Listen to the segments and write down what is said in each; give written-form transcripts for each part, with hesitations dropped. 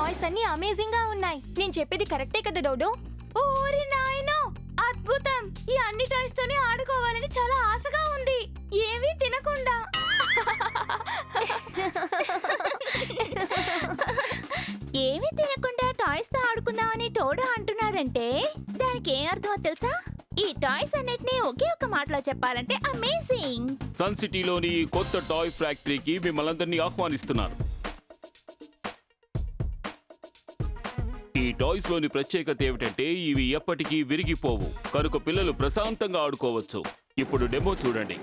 Toys అన్ని amazing గా ఉన్నాయి. నేను చెప్పేది కరెక్టే కదా డోడో? ఓరి నాయనో, అద్భుతం! ఈ అన్ని టాయ్స్ తోనే ఆడుకోవాలని చాలా ఆశగా ఉంది, ఏమీ తినకుండా. ఏమీ తినకుండా టాయ్స్ తో ఆడుకుందామని టోడో అంటున్నాడంటే దానికి ఏం అర్థమో తెలుసా? ఈ టాయ్స్ అన్నిటినీ ఒకే ఒక మాటలో చెప్పాలంటే అమేజింగ్. సన్ సిటీలోని ఈ కొత్త టాయ్ ఫ్యాక్టరీకి మిమ్మల్ని ఆహ్వానిస్తున్నాను. ఈ టాయ్స్ లోని ప్రత్యేకత ఏమిటంటే ఇవి ఎప్పటికీ విరిగిపోవు, కనుక పిల్లలు ప్రశాంతంగా ఆడుకోవచ్చు. ఇప్పుడు డెమో చూడండి.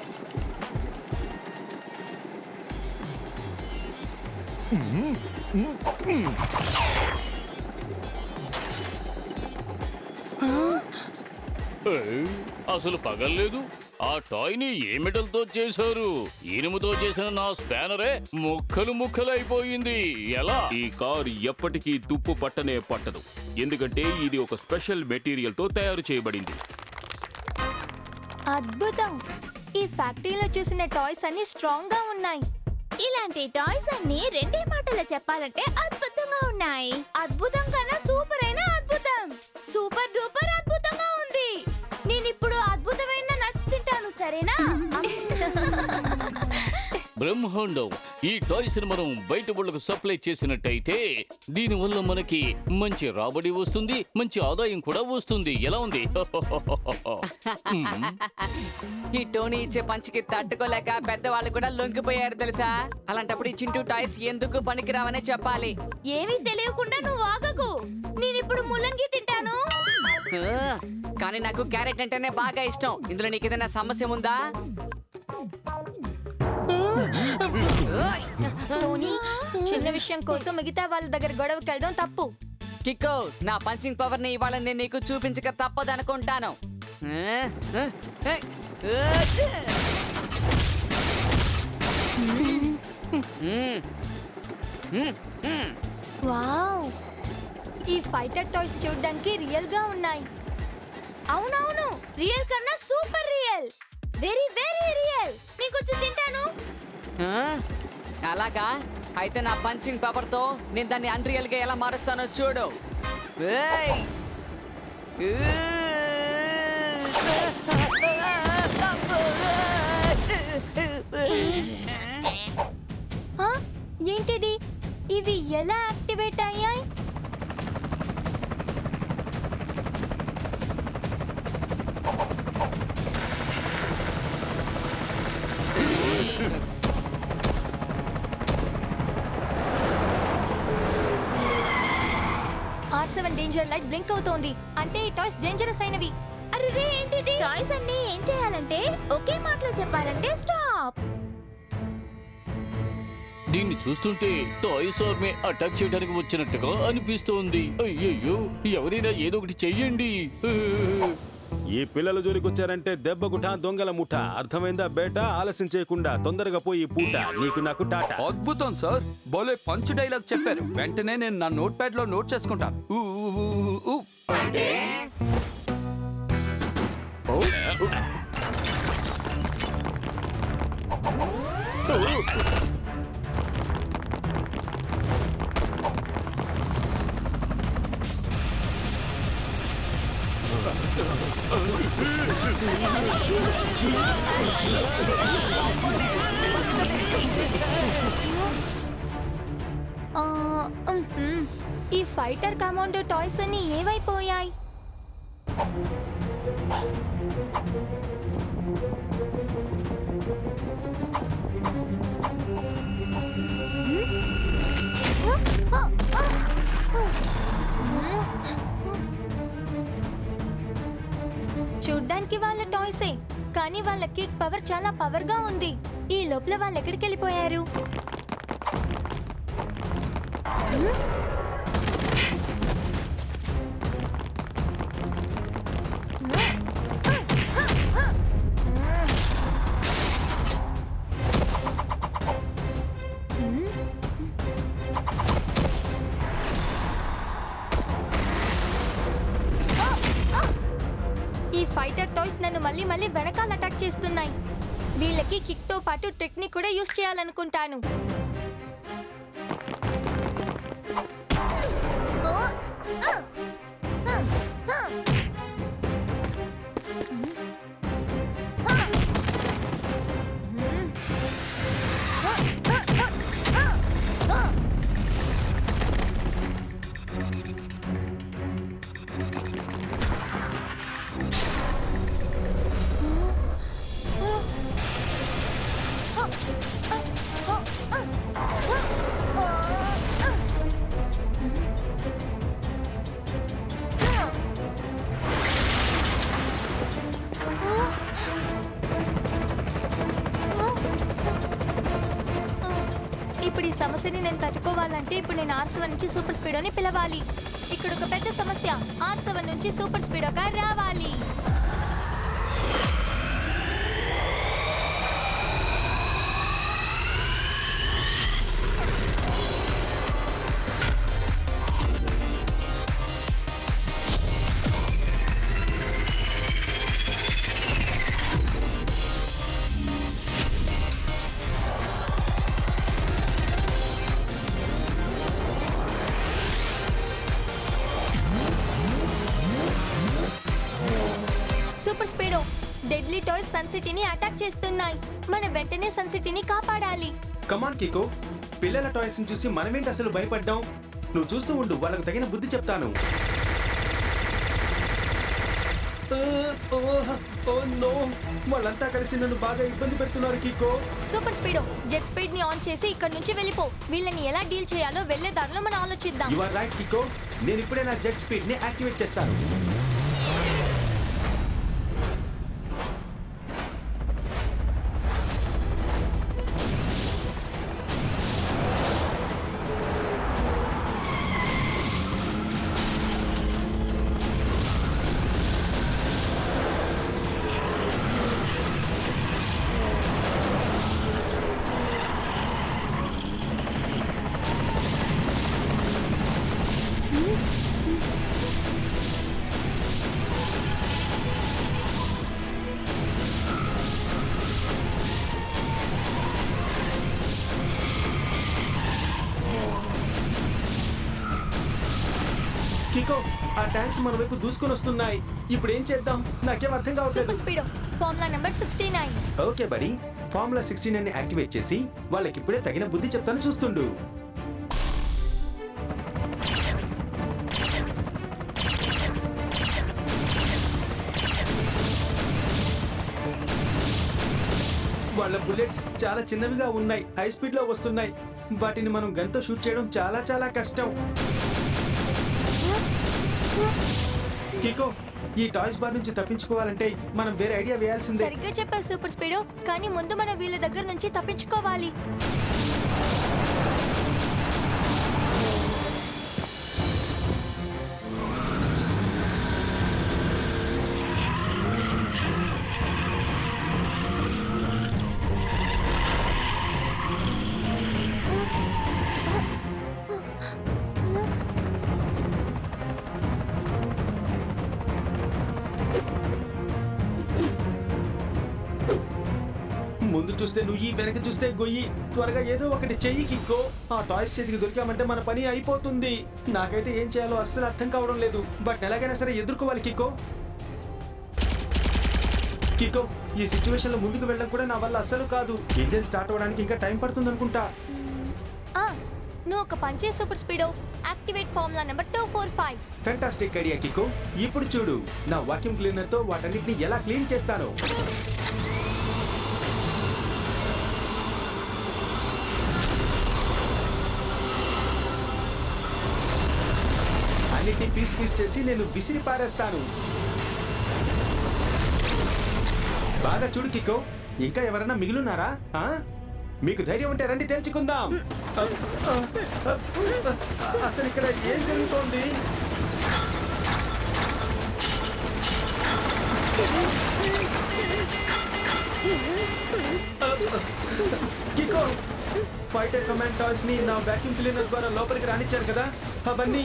అసలు పగల్లేదు. ఆ టాయ్ ని ఏ మెటల్ తో చేశారు? ఇనుముతో చేసిన నా స్పానరే ముక్కలు ముక్కలు అయిపోయింది. ఎలా? ఈ కారు ఎప్పటికీ తుప్పు పట్టనే పట్టదు, ఎందుకంటే ఇది ఒక స్పెషల్ మెటీరియల్ తో తయారు చేయబడింది. అద్భుతం! ఈ ఫ్యాక్టరీలో చూసిన టాయ్స్ అన్ని స్ట్రాంగ్ గా ఉన్నాయి. ఇలాంటి టాయ్స్ అన్ని రెండే మాటలో చెప్పాలంటే అద్భుతంగా ఉన్నాయి. అద్భుతం కన్నా సూపర్ అయిన అద్భుతం, సూపర్ డూపర్ అద్భుతంగా ఉంది. నేను ఇప్పుడు అద్భుతమైన నట్స్ తింటాను, సరేనా? బ్రహ్మాండం! ఈ టాయ్స్ ని మనం బయట ఊళ్ళకు సప్లై చేసినట్టయితే దీనివల్ల మనకి మంచి రాబడి వస్తుంది, మంచి ఆదాయం కూడా వస్తుంది. ఎలా ఉంది? ఈ టోనీ ఇచ్చే పంచికి తట్టుకోలేక పెద్దవాళ్ళు కూడా లొంగిపోయారు తెలుసా. అలాంటప్పుడు ఈ చింటూ టాయ్స్ ఎందుకు పనికిరావనే చెప్పాలి. ఏమీ తెలియకుండా నువ్వు ఆగకు. నేను ఇప్పుడు ముల్లంగి తింటాను. కానీ నాకు క్యారెట్ అంటేనే బాగా ఇష్టం. ఇందులో నీకు ఏదైనా సమస్య ఉందా? టోనీ, చిన్న విషయం కోసం మిగతా వాళ్ళ దగ్గర గొడవకి వెళ్ళడం తప్పు. కిక్కో, నా పంచింగ్ పవర్ ని ఇవాళ నేను నీకు చూపించక తప్పదనుకుంటాను. వావ్! ఈ ఫైటర్ టాయ్స్ చూడడానికి రియల్ గా ఉన్నాయి. అవునవును, రియల్ కన్నా super real, very very real. నీకొచ్చి తింటాను. అలాగా? అయితే నా పంచింగ్ పవర్ తో నేను దాన్ని అన్రియల్ గా ఎలా మారుస్తానో చూడు. ఏంటిది? ఇవి ఎలా యాక్టివేట్ అయ్యాయి? R7 డేంజర్ లైట్ బ్లింక్ అవుతోంది, అంటే ఈ టాయ్స్ డేంజరస్ అయినవి. అరే రే, ఏంటిది? టాయ్స్ అన్ని ఏం చేయాలంటే ఒకే మాటలో చెప్పాలంటే స్టాప్. దీన్ని చూస్తుంటే టాయ్స్ ఆర్మీ అటాక్ చేయడానికి వచ్చినట్టుగా అనిపిస్తోంది. అయ్యయ్యో, ఎవరైనా ఏదో ఒకటి చెయ్యండి. ఈ పిల్లల జోలికి వచ్చారంటే దెబ్బకుఠా దొంగల ముఠ. అర్థమైందా బేటా? ఆలస్యం చేయకుండా తొందరగా పోయి పూట. నీకు నాకు టాటా. అద్భుతం సార్, భలే పంచ్ డైలాగ్ చెప్పారు. వెంటనే నేను నా నోట్ ప్యాడ్ లో నోట్ చేసుకుంటాను. ఈ ఫైటర్ కమాండో టాయ్స్ అన్ని ఏవైపోయాయి? చూడ్డానికి వాళ్ళ టాయ్సే, కానీ వాళ్ళ కిక్ పవర్ చాలా పవర్ గా ఉంది. ఈ లోపల వాళ్ళు ఎక్కడికి వెళ్ళిపోయారు? ఈ ఫైటర్ టాయ్స్ నన్ను మళ్ళీ మళ్ళీ వెనకాల అటాక్ చేస్తున్నాయి. వీళ్ళకి కిక్ తో పాటు టెక్నిక్ కూడా యూస్ చేయాలనుకుంటాను. ఇప్పుడు ఈ సమస్యని నేను తట్టుకోవాలంటే ఇప్పుడు నేను R7 నుంచి సూపర్ స్పీడోని పిలవాలి. ఇక్కడ ఒక పెద్ద సమస్య, R7 నుంచి సూపర్ స్పీడోగా రావాలి. Super speedo, deadly toys sun సిటీని అటాక్ చేస్తున్నాయి. మన వెంటనే సన్ సిటీని కాపాడాలి. కమాన్ కికో, పిల్లల టాయ్స్ ని చూసి మనమేంటి అసలు భయపడ్డాం? నువ్వు చూస్తూ ఉండు, వాళ్ళకు తగిన బుద్ధి చెప్తాను. వాళ్ళంతా కలిసి నన్ను బాగా ఇబ్బంది పెడుతున్నారు కికో. సూపర్ స్పీడో, జెట్ స్పీడ్ ని ఆన్ చేసి ఇక్కడ నుంచి వెళ్ళిపో. వీళ్ళని ఎలా డీల్ చేయాలో వెళ్లే దారిలో మనం ఆలోచిద్దాం. యు ఆర్ రైట్ కికో, నేను ఇప్పుడే నా జెట్ స్పీడ్ ని యాక్టివేట్ చేస్తాను. కికో, ఆ ట్యాంక్స్ మన వైపు దూసుకొని వస్తున్నాయి. ఇప్పుడు ఏం చేద్దాం? నాకేం అర్థం కావట్లేదు. Super speedo, formula number 69. Okay బడి, ఫార్ములా 69 ని యాక్టివేట్ చేసి వాళ్ళకి ఇప్పుడే తగిన బుద్ధి చెప్తాను, చూస్తుండు. వాళ్ళ బుల్లెట్స్ చాలా చిన్నవిగా ఉన్నాయి, హై స్పీడ్ లో వస్తున్నాయి. వాటిని మనం గన్తో షూట్ చేయడం చాలా చాలా కష్టం. కికో, ఈ టాయ్స్ బార్ నుంచి తప్పించుకోవాలంటే మనం వేరే ఐడియా వేయాల్సిందే. సరిగ్గా చెప్పావు సూపర్ స్పీడో, కానీ ముందు మనం వీళ్ళ దగ్గర నుంచి తప్పించుకోవాలి. ముందు చూస్తే నువ్వు, వెనక చూస్తే గొయ్యి. త్వరగా ఏదో ఒకటి చెయ్యి కిక్కో. ఆ టాయ్స్ చేతికి దొరికామంటే మన పని అయిపోతుంది. నాకైతే ఏం చేయాలో అస్సలు అర్థం కావడం లేదు. బట్ ఎలాగైనా సరే ఎదుర్కోవాలి కిక్కో. కిక్కో, ఈ సిచ్యువేషన్ లో ముందుకు వెళ్ళడం కూడా నా వల్ల అస్సలు కాదు. ఇంజిన్ స్టార్ట్ అవడానికి ఇంకా టైం పడుతుంది అనుకుంటా. నువ్వు ఒక పంచే super speedo, activate formula number 245. Fantastic idea Kicko. ఇప్పుడు చూడు, నా వాక్యూమ్ క్లీనర్ తో వాటన్నిటిని ఎలా క్లీన్ చేస్తాను. అన్నిటిని పీస్ పీస్ చేసి నేను విసిరి పారేస్తాను. బాగా చూడు కిక్కో, ఇంకా ఎవరైనా మిగిలిన్నారా? మీకు ధైర్యం ఉంటే రండి, తెలుసుకుందాం. అసలు ఇక్కడ ఏం జరుగుతోంది? కిక్కో, ఫైటర్ కమాండ్ టాయ్స్ ని నా వాక్యూమ్ క్లీనర్ ద్వారా లోపలికి రానిచ్చాను కదా, అవన్నీ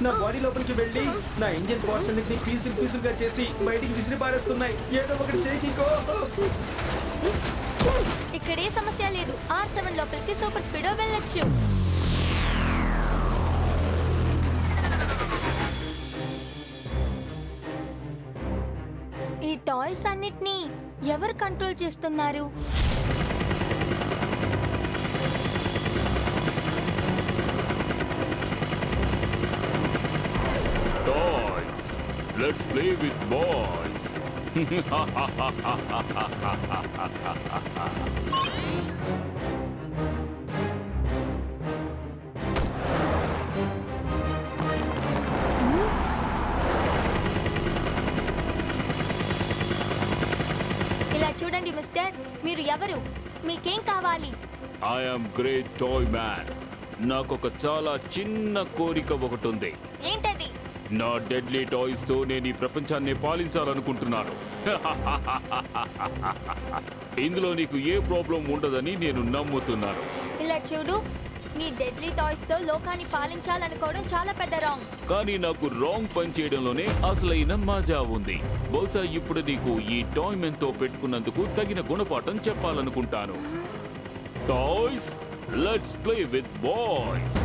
నా బాడీ లోపలికి వెళ్ళి నా ఇంజిన్ పార్ట్స్ అన్నిటిని పీసులు పీసులుగా చేసి బయటికి విసిరి పారేస్తున్నాయి. ఏదో ఒకటి చేయి కిక్కో. ఇక్కడే సమస్య లేదు, R7 లోపలికి సూపర్ స్పీడో వెళ్ళొచ్చు. టాయ్స్ అన్నిటినీ ఎవరు కంట్రోల్ చేస్తున్నారు? Toys let's play with boys. ఇలా చూడండి మిస్టర్, మీరు ఎవరు? మీకేం కావాలి? I am great toy man. నాకొక చాలా చిన్న కోరిక ఒకటి ఉంది. ఏంటది? నా డెడ్లీ టాయ్స్ తో నేను ఈ ప్రపంచాన్ని పాలించాలనుకుంటున్నాను. ఇందులో నీకు ఏ ప్రాబ్లం ఉండదని నేను నమ్ముతున్నాను. ఇలా చూడు, నీ డెడ్లీ టాయ్స్ తో లోకాన్ని పాలించాలనుకోవడం చాలా పెద్ద రాంగ్. కానీ నాకు రాంగ్ పని చేయడంలోనే అసలైన మజా ఉంది. బహుశా ఇప్పుడు నీకు ఈ టాయ్ మెన్ తో పెట్టుకున్నందుకు తగిన గుణపాఠం చెప్పాలనుకుంటాను. Toys let's play with boys.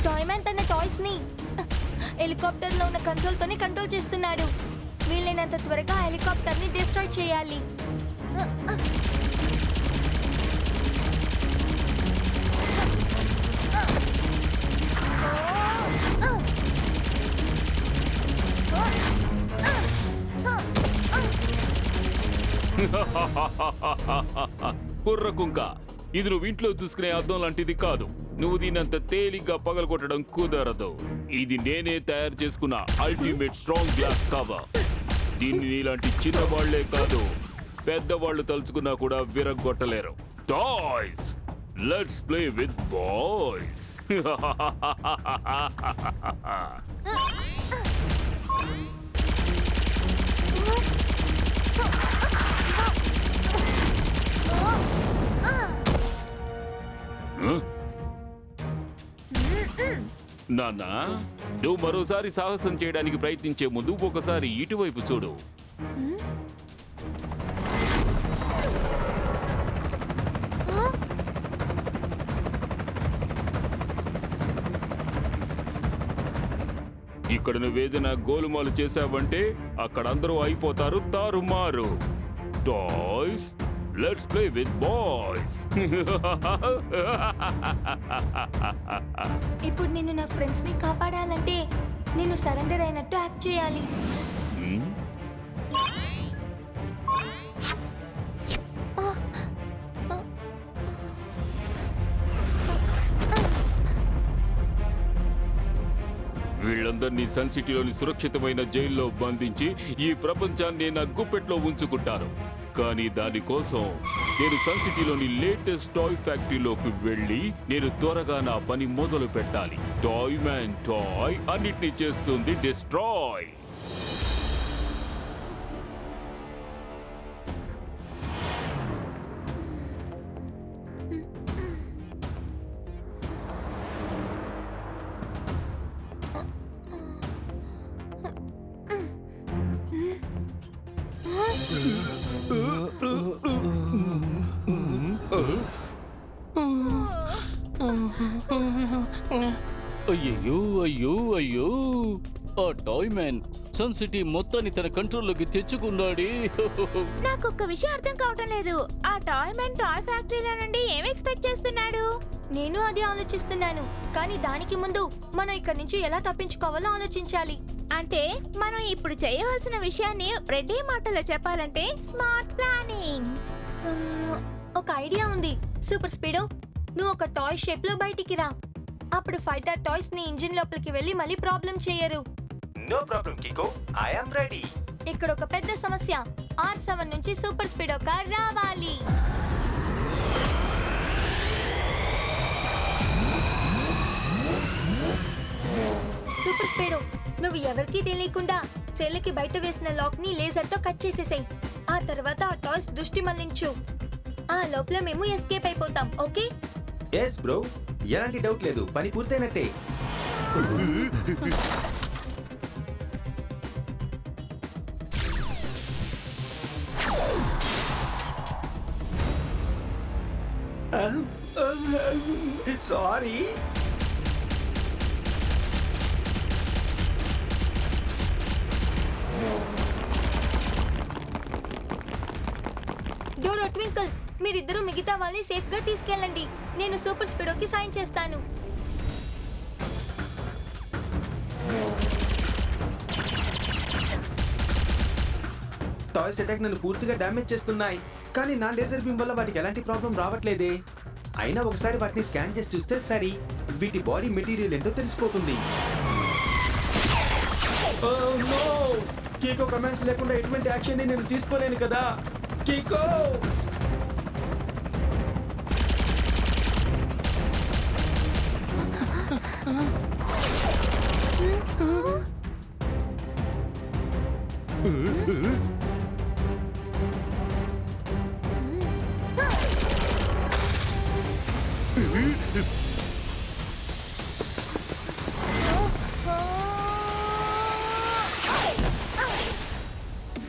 Toy man తన టాయ్స్ ని హెలికాప్టర్ లో ఉన్న కన్సోల్ తోనే కంట్రోల్ చేస్తున్నాడు. వీలైనంత త్వరగా హెలికాప్టర్ ని డిస్ట్రాయ్ చేయాలి. కుర్ర కుంక, ఇది నువ్వు ఇంట్లో చూసుకునే అద్దం లాంటిది కాదు. నువ్వు దీనంత తేలిగ్గా పగలగొట్టడం కుదరదు. ఇది నేనే తయారు చేసుకున్న అల్టిమేట్ స్ట్రాంగ్ గ్లాస్ కవర్. దీన్ని నీలాంటి చిన్నవాళ్లే కాదు, పెద్దవాళ్ళు తలుచుకున్నా కూడా విరగొట్టలేరు. Toys let's play with boys. నాన్న, నువ్వు మరోసారి సాహసం చేయడానికి ప్రయత్నించే ముందు ఒకసారి ఇటువైపు చూడు. ఇక్కడ నువ్వేదైనా గోలుమాలు చేశావంటే అక్కడ అందరూ అయిపోతారు తారుమారు. Toys let's play with boys. ఇప్పుడు నేను నా ఫ్రెండ్స్ ని కాపాడాలంటే నేను సరెండర్ అయినట్టు యాక్ట్ చేయాలి. వీళ్ళందరినీ సన్ సిటీలోని సురక్షితమైన జైల్లో బంధించి ఈ ప్రపంచాన్ని నా గుప్పెట్లో ఉంచుకుంటారు. కానీ దానికోసం నేను సన్ సిటీలోని లేటెస్ట్ టాయ్ ఫ్యాక్టరీలోకి వెళ్ళి నేను త్వరగా నా పని మొదలు పెట్టాలి. టాయ్ మ్యాన్ టాయ్ అన్నిటినీ చేస్తుంది డిస్ట్రాయ్. అయ్యో అయ్యో అయ్యో, ఆ టాయ్ మ్యాన్ సన్ సిటీ మొత్తాన్ని తన కంట్రోల్లోకి తెచ్చుకున్నాడే. నాకు ఒక్క విషయం అర్థం కావటం లేదు. ఆ టాయ్ మ్యాన్ టాయ్ ఫ్యాక్టరీలో నుండి ఏం ఎక్స్పెక్ట్ చేస్తున్నాడు? నేను అదే ఆలోచిస్తున్నాను. కానీ దానికి ముందు మనం ఇక్కడి నుంచి ఎలా తప్పించుకోవాలో ఆలోచించాలి. అంటే మనం ఇప్పుడు చేయవలసిన విషయాన్ని రెడ్డి మాటలో చెప్పాలంటే స్మార్ట్ ప్లానింగ్. ఒక ఐడియా ఉంది. సూపర్ స్పీడో, నువ్వు ఒక టాయ్ షేప్ లో బయటికి రా. అప్పుడు ఫైటర్ టాయ్స్ నీ ఇంజిన్ లోపలికి వెళ్ళి మళ్ళీ ప్రాబ్లం చేయరు. No problem Kicko, I am ready. ఇక్కడ ఒక పెద్ద సమస్య. R7 నుంచి సూపర్ స్పీడో కార్ రావాలి. సూపర్ స్పీడో, నువ్వు ఎవరికీ తెలియకుండా చెల్లెకి బయట వేసిన లాక్ ని లేజర్ తో కట్ చేసేసాయి. ఆ తర్వాత ఆ టాయ్స్ దృష్టి మళ్లించు. ఆ లోపల మేము ఎస్కేప్ అయిపోతాం. ఓకే? ఎస్ బ్రో, ఎలాంటి డౌట్ లేదు. పని పూర్తయినట్టే. సారీ. మీరిద్దరూ మిగతా వాళ్ళని సేఫ్ గా తీసుకెళ్ళండి. నేను సూపర్ స్పీడోకి సాయం చేస్తాను. టాయ్స్ అటాక్ నన్ను పూర్తిగా డ్యామేజ్ చేస్తున్నాయి, కానీ నా లేజర్ బీమ్ వల్ల వాటికి ఎలాంటి ప్రాబ్లం రావట్లేదే. అయినా ఒకసారి వాటిని స్కాన్ చేసి చూస్తే సరి వీటి బాడీ మెటీరియల్ ఏంటో తెలిసిపోతుంది. కీకో కమాండ్స్ లేకుండా ఎటువంటి యాక్షన్ ని నేను తీసుకోలేను కదా. కీకో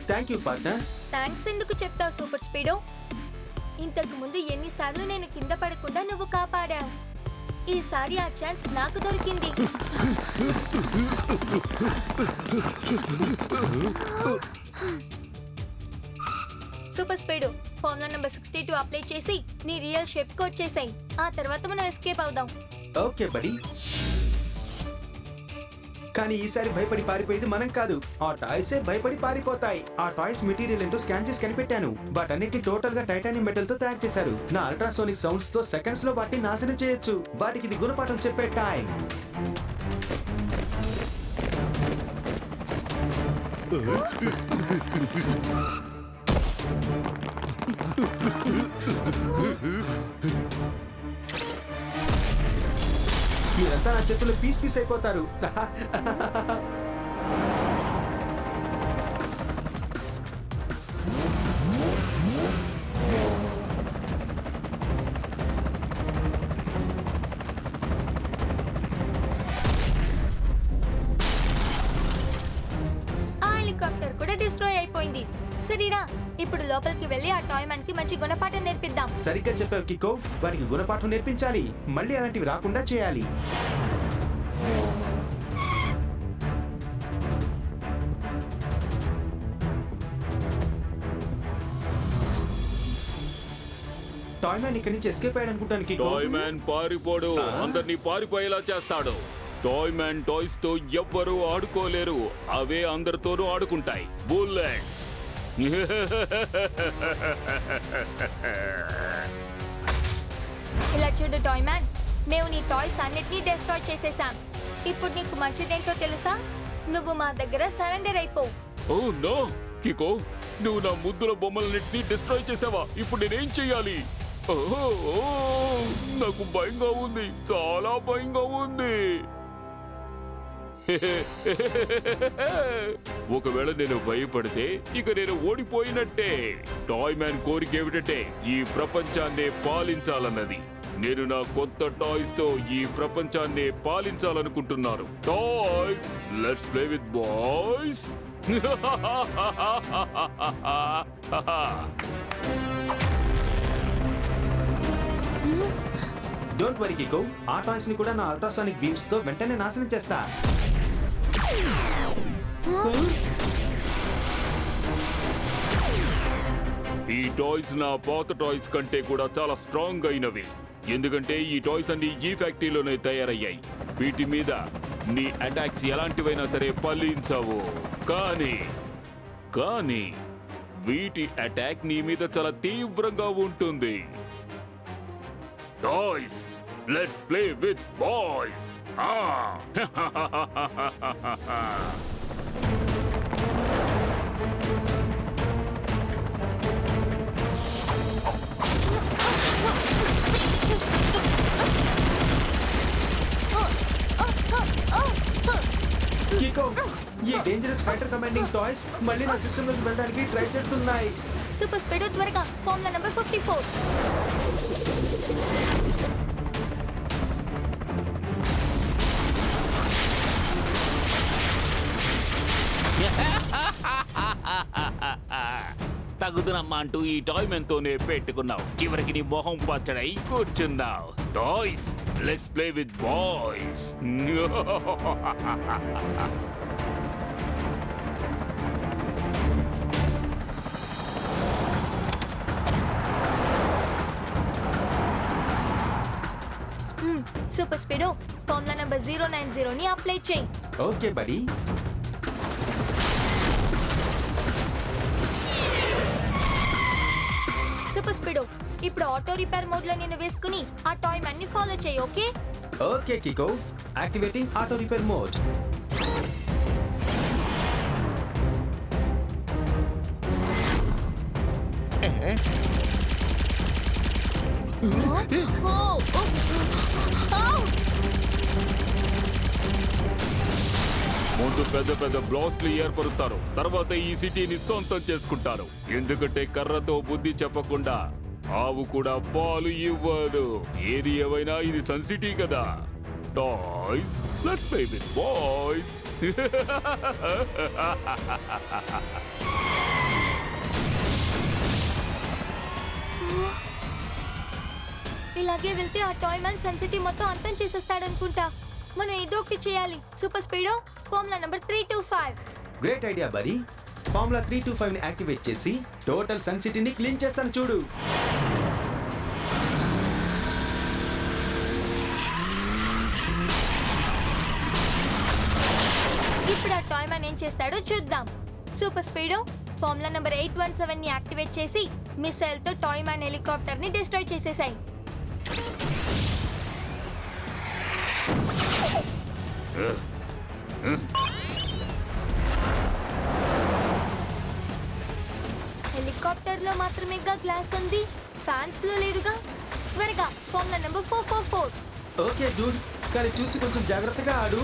థ్యాంక్ యూ పార్ట్నర్. థ్యాంక్స్ ఎందుకు చెప్తావు సూపర్ స్పీడో? ఇంతకు ముందు ఎన్నిసార్లు నేను కింద పడకుండా నువ్వు కాపాడావు. ఈసారి ఆ ఛాన్స్ నాకు దొరికింది. Super speed formula number 62 apply చేసి నీ రియల్ షేప్ కి వచ్చేసాయి. ఆ తర్వాత మనం ఎస్కేప్ అవుదాం. ఓకే బడి. కానీ ఈసారి భయపడి పారిపోయేది మనం కాదు, ఆ టాయ్సే భయపడి పారిపోతాయి. ఆ టాయ్స్ మెటీరియల్ ఏంటో స్కాన్ చేసి కనిపెట్టాను. వాటన్నిటి టోటల్ గా టైటానియం మెటల్ తో తయారు చేశారు. నా అల్ట్రాసోనిక్ సౌండ్స్ తో సెకండ్స్ లో వాటిని నాశనం చేయొచ్చు. వాటికి ఇది గుణపాఠం చెప్పే టైం. మీరంతా నా చేతుల్లో పీస్ పీస్ అయిపోతారు. ఆ హెలికాప్టర్ కూడా డిస్ట్రాయ్ అయిపోయింది. సరేరా, ఇప్పుడు లోపలికి వెళ్ళి ఆ టాయ్ మ్యాన్ కి మంచి గుణపాఠం నేర్పిద్దాం. సరిగ్గా చెప్పావు కికో, వాడికి గుణపాఠం నేర్పించాలి. మళ్ళీ అలాంటివి రాకుండా చేయాలి. టాయ్ మ్యాన్ ఇక్కడి నుంచి ఎస్కేప్ అయ్యాడు అనుకుంటాను కికో. టాయ్ మ్యాన్ పారిపోడు, అందరినీ పారిపోయేలా చేస్తాడు. టాయ్ మ్యాన్ టాయ్స్ తో ఎవ్వరూ ఆడుకోలేరు, అవే అందరితోనూ ఆడుకుంటాయి. బుల్లెట్స్. ఇలా చూడు టాయ్ మ్యాన్, మేము నీ టాయ్స్ అన్నిటినీ డిస్ట్రాయ్ చేసేసాం. ఇప్పుడు నీకు మంచిదేంటో తెలుసా? నువ్వు మా దగ్గర సరెండర్ అయిపో. ఓ నో కికో, నువ్వు నా ముద్దుల బొమ్మలన్నింటినీ డిస్ట్రాయ్ చేసావా? ఇప్పుడు నేనేం చెయ్యాలి? ఓహో, నాకు భయంగా ఉంది, చాలా భయంగా ఉంది. ఒకవేళ నేను భయపడితే ఇక నేను ఓడిపోయినట్టే. టాయ్ మ్యాన్ కోరిక ఏమిటంటే ఈ ప్రపంచాన్నే పాలించాలన్నది. నేను నా కొత్త టాయ్స్ తో ఈ ప్రపంచాన్నే పాలించాలనుకుంటున్నాను. Toys, let's play with boys. Don't worry Kicko, ఆ టాయ్స్ ని కూడా నా అల్ట్రాసానిక్ బీమ్స్ తో వెంటనే నాశనం చేస్తా. ఈ టాయ్స్ నా పాత టాయ్స్ కంటే కూడా చాలా స్ట్రాంగ్ అయినవి. ఎందుకంటే ఈ టాయ్స్ అన్ని ఈ ఫ్యాక్టరీలోనే తయారయ్యాయి. వీటి మీద నీ అటాక్స్ ఎలాంటివైనా సరే ఫలించవు. కానీ వీటి అటాక్ నీ మీద చాలా తీవ్రంగా ఉంటుంది. Toys, let's play with boys. Kicko, ఈ డేంజరస్ ఫైటర్ కమాండింగ్ టాయ్స్ మళ్ళీ నా సిస్టమ్ లోకి వెళ్ళడానికి ట్రై చేస్తున్నాయి. సూపర్ స్పీడ్ త్వరగా ఫార్ములా నెంబర్ 54. తగుదనమ్మా అంటూ ఈ టాయ్ మెన్ తోనే పెట్టుకున్నావు. చివరికి నీ మొహం పచ్చడై కూర్చున్నావు. Toys, let's play with boys. Speedo formula number 090ని అప్లై చేయి. Okay buddy. సూపర్ స్పీడో ఇప్పుడు ఆటో రిపేర్ మోడ్ లో నేను వేసుకుని ఆ టాయ్ మ్యాన్ ని ఫాలో చేయి. Okay okay Kicko, activating auto repair mode. ముందు పెద్ద పెద్ద బ్లాస్ట్లు ఏర్పరుస్తారు, తర్వాత ఈ సిటీని సొంతం చేసుకుంటారు. ఎందుకంటే కర్రతో బుద్ధి చెప్పకుండా ఆవు కూడా పాలు ఇవ్వదు. ఏది ఏవైనా ఇది సన్ సిటీ కదా. Toys, let's play with boys. ఇలాగే వెళ్తే ఆ టాయ్ మ్యాన్ సన్ సిటీ మొత్తం అంతం చేసేస్తాడనుకుంటా. మనం ఏదో ఒకటి చేయాలి. Super speedo formula number 325. Great idea బడి. ఫార్ములా 325 ని యాక్టివేట్ చేసి టోటల్ సన్ సిటీని క్లీన్ చేస్తాను చూడు. ఇప్పుడు ఆ టాయ్ మ్యాన్ ఏం చేస్తాడో చూద్దాం. సూపర్ స్పీడో ఫార్ములా నెంబర్ 817ని యాక్టివేట్ చేసి మిసైల్ తో టాయ్ మ్యాన్ హెలికాప్టర్ ని డిస్ట్రాయ్ చేసేసాయి. హెలికాప్టర్ లో మాత్రమేగా గ్లాస్ ఉంది, ఫ్యాన్స్ లో లేదుగా. త్వరగా ఫార్ములా నెంబర్ 444. ఓకే డూడ్, కానీ చూసి కొంచెం జాగ్రత్తగా ఆడు.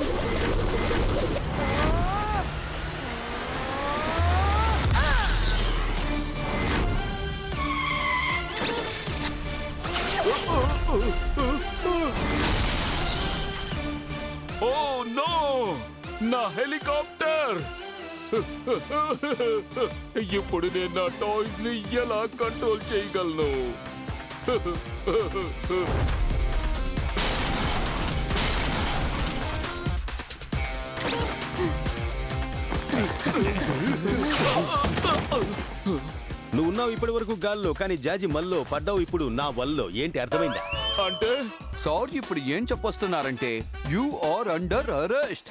ఓ నో, నా హెలికాప్టర్! ఇప్పుడు నేను నా టాయ్స్ ని ఎలా కంట్రోల్ చేయగలను? నువ్వు ఉన్నావు ఇప్పటి వరకు గాల్లో, కానీ జాజి మల్లో పడ్డావు ఇప్పుడు నా వల్లో. ఏంటి అర్థమైందా? అంటే సార్ ఇప్పుడు ఏం చెప్పొస్తున్నారంటే you are under arrest.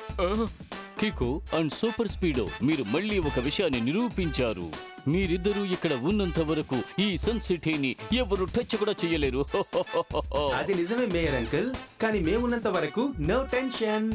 Kicko and super speedo, మీరు మళ్ళీ ఒక విషయాన్ని నిరూపించారు. మీరిద్దరూ ఇక్కడ ఉన్నంత వరకు ఈ సన్ సిటీని ఎవరు టచ్ కూడా చేయలేరు. అది నిజమే మేయర్ అంకుల్, కానీ మేమున్నంత వరకు నో టెన్షన్.